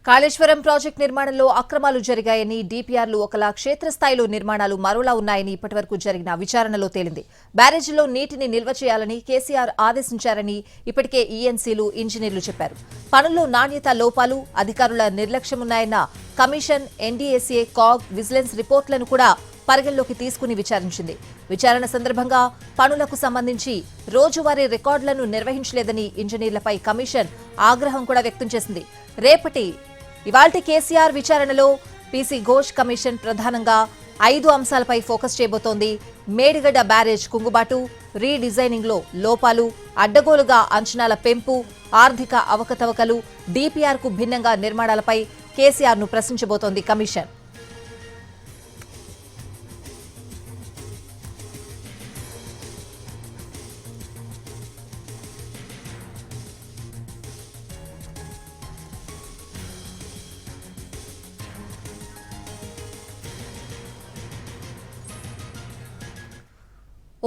Kaleshwaram project నిర్మాణంలో అక్రమాలు జరిగాయని డీపీఆర్లు ఒకలా క్షేత్రస్థాయిలో నిర్మాణాలు మరోలా ఉన్నాయని ఇప్పటివరకు జరిగిన విచారణలో తేలింది. బ్యారేజీలో నీటిని నిల్వ చేయాలని కేసీఆర్ ఆదేశించారని ఇప్పటికే ఈఎన్సీలు ఇంజనీర్లు చెప్పారు. పనుల్లో నాణ్యత లోపాలు, అధికారుల నిర్లక్ష్యమున్నాయన్న కమిషన్, ఎన్డీఏసీఏ, కాగ్, విజిలెన్స్ రిపోర్టులను కూడా పరిగణలోకి తీసుకుని విచారించింది. విచారణ సందర్భంగా పనులకు సంబంధించి రోజువారీ రికార్డులను నిర్వహించలేదని ఇంజనీర్లపై కమిషన్ ఆగ్రహం కూడా వ్యక్తం చేసింది. ఇవాల్టి కేసీఆర్ విచారణలో పీసీ ఘోష్ కమిషన్ ప్రధానంగా 5 అంశాలపై ఫోకస్ చేయబోతోంది. మేడిగడ్డ బ్యారేజ్ కుంగుబాటు, రీడిజైనింగ్ లో లోపాలు, అడ్డగోలుగా అంచనాల పెంపు, ఆర్థిక అవకతవకలు, డీపీఆర్ కు భిన్నంగా నిర్మాణాలపై కేసీఆర్ ను ప్రశ్నించబోతోంది కమిషన్.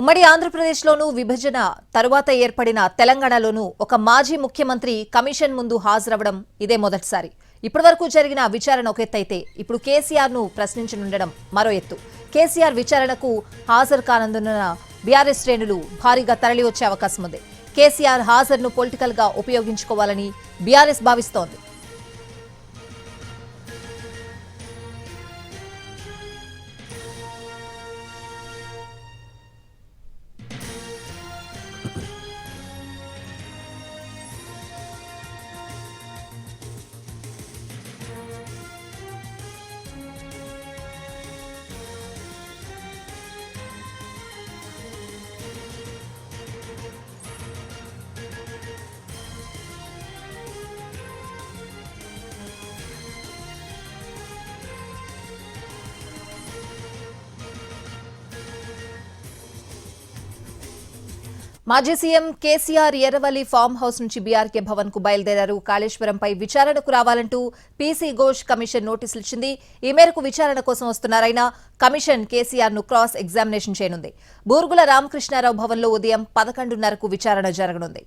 ఉమ్మడి ఆంధ్రప్రదేశ్లోనూ విభజన తరువాత ఏర్పడిన తెలంగాణలోనూ ఒక మాజీ ముఖ్యమంత్రి కమిషన్ ముందు హాజరవడం ఇదే మొదటిసారి. ఇప్పటివరకు జరిగిన విచారణ ఒక ఎత్తైతే ఇప్పుడు కేసీఆర్ ను ప్రశ్నించనుండడం మరో ఎత్తు. కేసీఆర్ విచారణకు హాజరు కానందున బీఆర్ఎస్ శ్రేణులు భారీగా తరలివచ్చే అవకాశం ఉంది. కేసీఆర్ హాజరును పొలిటికల్ గా ఉపయోగించుకోవాలని బీఆర్ఎస్ భావిస్తోంది. మాజీ CM KCR Erravalli farm house నుంచి బీఆర్కే భవన్ కు బయలుదేరారు. కాళేశ్వరంపై విచారణకు రావాలంటూ పీసీ ఘోష్ కమిషన్ నోటీసులు ఇచ్చింది. ఈ మేరకు విచారణ కోసం వస్తున్నారైనా కమిషన్ కేసీఆర్ ను క్రాస్ ఎగ్జామినేషన్ చేయనుంది. బూర్గుల రామకృష్ణారావు భవన్లో ఉదయం 11:30కు విచారణ జరగనుంది.